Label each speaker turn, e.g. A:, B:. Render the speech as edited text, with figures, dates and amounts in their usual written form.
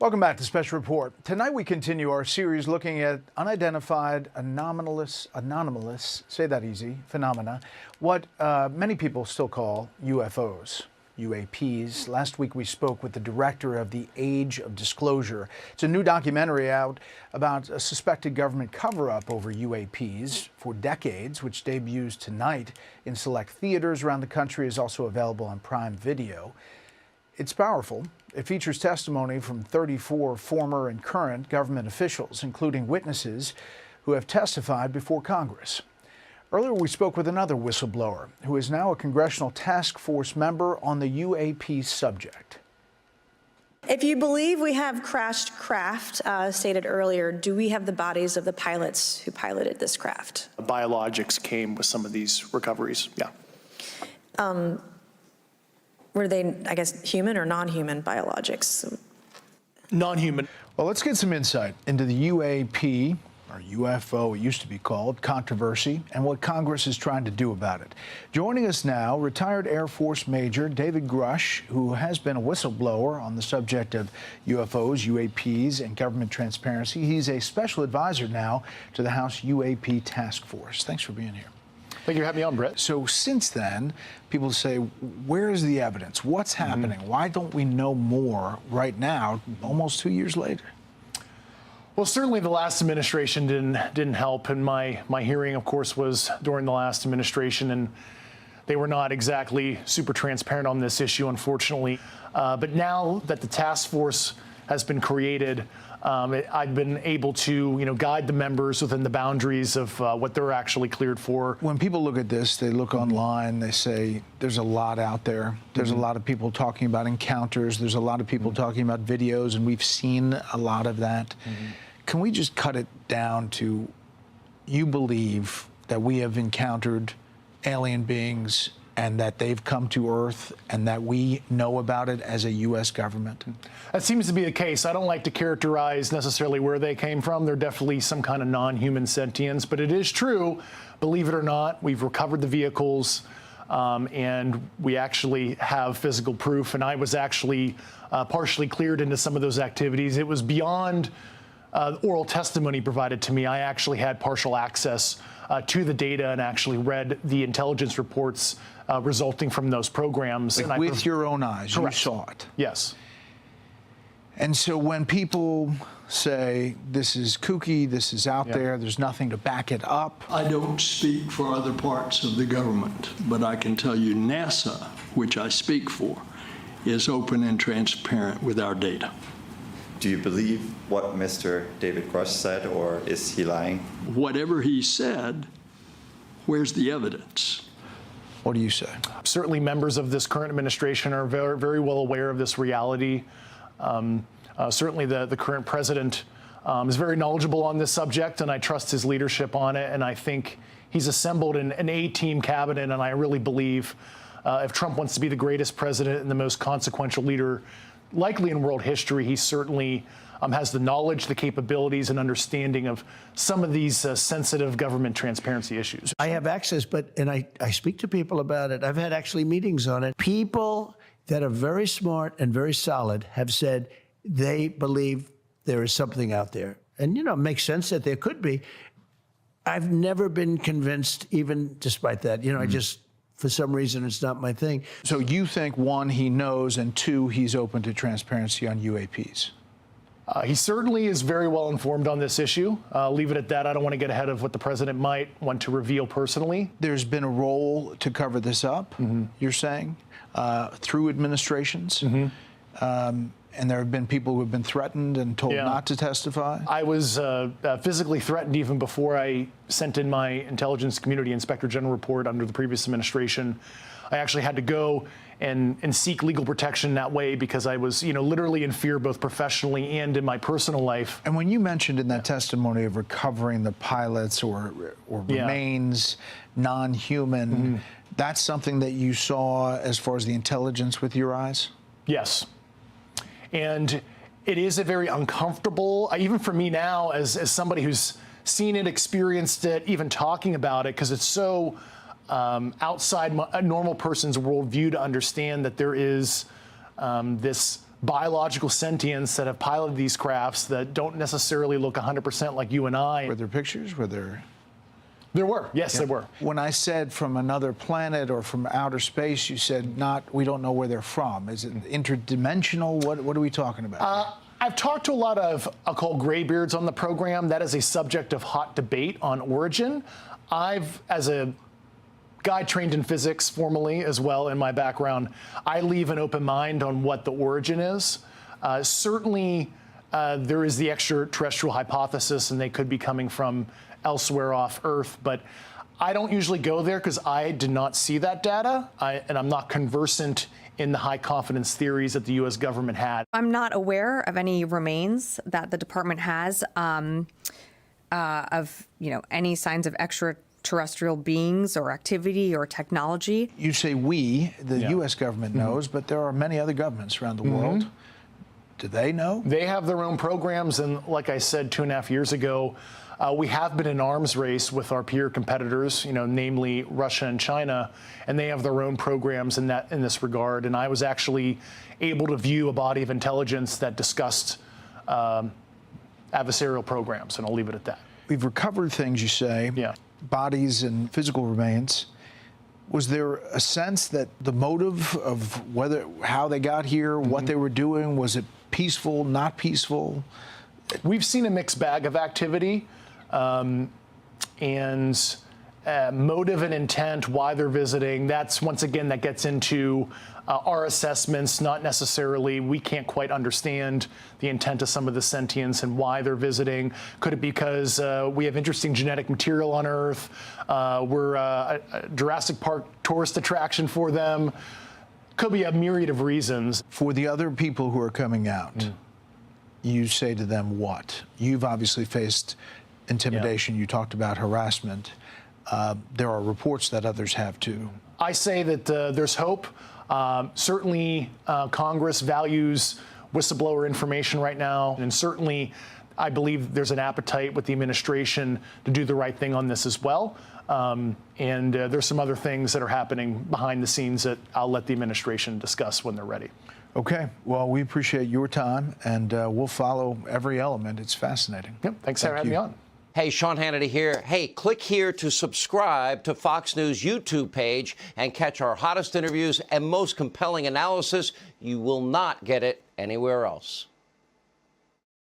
A: Welcome back to Special Report. Tonight we continue our series looking at unidentified, anomalous, say that easy, phenomena, what many people still call UFOs, UAPs. Last week we spoke with the director of The Age of Disclosure. It's a new documentary out about a suspected government cover-up over UAPs for decades, which debuts tonight in select theaters around the country, is also available on Prime Video. It's powerful. It features testimony from 34 former and current government officials, including witnesses who have testified before Congress. Earlier, we spoke with another whistleblower who is now a congressional task force member on the UAP subject.
B: If you believe we have crashed craft, stated earlier, do we have the bodies of the pilots who piloted this craft?
C: Biologics came with some of these recoveries, yeah.
B: Were they, I guess, human or non-human biologics?
C: Non-human.
A: Well, let's get some insight into the UAP, or UFO, it used to be called, controversy, and what Congress is trying to do about it. Joining us now, retired Air Force Major David Grusch, who has been a whistleblower on the subject of UFOs, UAPs, and government transparency. He's a special advisor now to the House UAP Task Force. Thanks for being here.
C: Thank you for having me on, Brett.
A: So since then, people say, where is the evidence? What's happening? Why don't we know more right now, almost 2 years later?
C: Well, certainly the last administration didn't help, and my hearing, of course, was during the last administration, and they were not exactly super transparent on this issue, unfortunately. But now that the task force has been created, I've been able to, guide the members within the boundaries of what they're actually cleared for.
A: When people look at this, they look online, they say, there's a lot out there. There's a lot of people talking about encounters. There's a lot of people talking about videos, and we've seen a lot of that. Can we just cut it down to, you believe that we have encountered alien beings and that they've come to Earth and that we know about it as a U.S. government?
C: That seems to be the case. I don't like to characterize necessarily where they came from. They're definitely some kind of non-human sentience, but it is true, believe it or not, we've recovered the vehicles, and we actually have physical proof, and I was actually partially cleared into some of those activities. It was beyond oral testimony provided to me. I actually had partial access to the data and actually read the intelligence reports resulting from those programs.
A: Like with your own eyes, correct. You saw it?
C: Yes.
A: And so when people say this is kooky, this is out there, there's nothing to back it up.
D: I don't speak for other parts of the government, but I can tell you NASA, which I speak for, is open and transparent with our data.
E: Do you believe what Mr. David Grusch said, or is he lying?
D: Whatever he said, where's the evidence?
A: What do you say?
C: Certainly members of this current administration are very, very well aware of this reality. Certainly the current president is very knowledgeable on this subject, and I trust his leadership on it, and I think he's assembled an A-team cabinet, and I really believe if Trump wants to be the greatest president and the most consequential leader likely in world history, he certainly has the knowledge, the capabilities, and understanding of some of these sensitive government transparency issues.
F: I have access, and I speak to people about it. I've had actually meetings on it. People that are very smart and very solid have said they believe there is something out there. And, it makes sense that there could be. I've never been convinced, even despite that. I just, for some reason, it's not my thing.
A: So you think, one, he knows, and two, he's open to transparency on UAPs?
C: He certainly is very well informed on this issue. Leave it at that. I don't want to get ahead of what the president might want to reveal personally.
A: There's been a role to cover this up, you're saying, through administrations. And there have been people who have been threatened and told not to testify? I
C: was physically threatened even before I sent in my Intelligence Community Inspector General report under the previous administration. I actually had to go and seek legal protection that way because I was, literally in fear both professionally and in my personal life.
A: And when you mentioned in that testimony of recovering the pilots or remains non-human, that's something that you saw as far as the intelligence with your eyes?
C: Yes. And it is a very uncomfortable, even for me now, as somebody who's seen it, experienced it, even talking about it, because it's so outside a normal person's worldview to understand that there is this biological sentients that have piloted these crafts that don't necessarily look 100% like you and I.
A: Were there pictures? Were there?
C: There were, yes, there were.
A: When I said from another planet or from outer space, you said we don't know where they're from. Is it interdimensional? What are we talking about?
C: I've talked to a lot of, I'll call graybeards on the program. That is a subject of hot debate on origin. As a guy trained in physics formally as well in my background, I leave an open mind on what the origin is. Certainly, there is the extraterrestrial hypothesis, and they could be coming from elsewhere off Earth, but I don't usually go there because I did not see that data, and I'm not conversant in the high confidence theories that the U.S. government had.
G: I'm not aware of any remains that the department has of any signs of extraterrestrial beings or activity or technology.
A: You say we, the U.S. government knows, but there are many other governments around the world. Do they know?
C: They have their own programs, and like I said 2.5 years ago, we have been in arms race with our peer competitors, namely Russia and China, and they have their own programs in this regard. And I was actually able to view a body of intelligence that discussed adversarial programs, and I'll leave it at that.
A: We've recovered things, you say, bodies and physical remains. Was there a sense that the motive of how they got here, what they were doing, was it peaceful, not peaceful?
C: We've seen a mixed bag of activity, and motive and intent, why they're visiting. That's, once again, that gets into our assessments, not necessarily, we can't quite understand the intent of some of the sentients and why they're visiting. Could it be because we have interesting genetic material on Earth? We're a Jurassic Park tourist attraction for them. Could be a myriad of reasons.
A: For the other people who are coming out, you say to them what? You've obviously faced intimidation. You talked about harassment. There are reports that others have too.
C: I say that there's hope. Certainly, Congress values whistleblower information right now, and certainly I believe there's an appetite with the administration to do the right thing on this as well. And there's some other things that are happening behind the scenes that I'll let the administration discuss when they're ready.
A: Okay. Well, we appreciate your time, and we'll follow every element. It's fascinating.
C: Yep. Thanks for having me on.
H: Hey, Sean Hannity here. Hey, click here to subscribe to Fox News YouTube page and catch our hottest interviews and most compelling analysis. You will not get it anywhere else.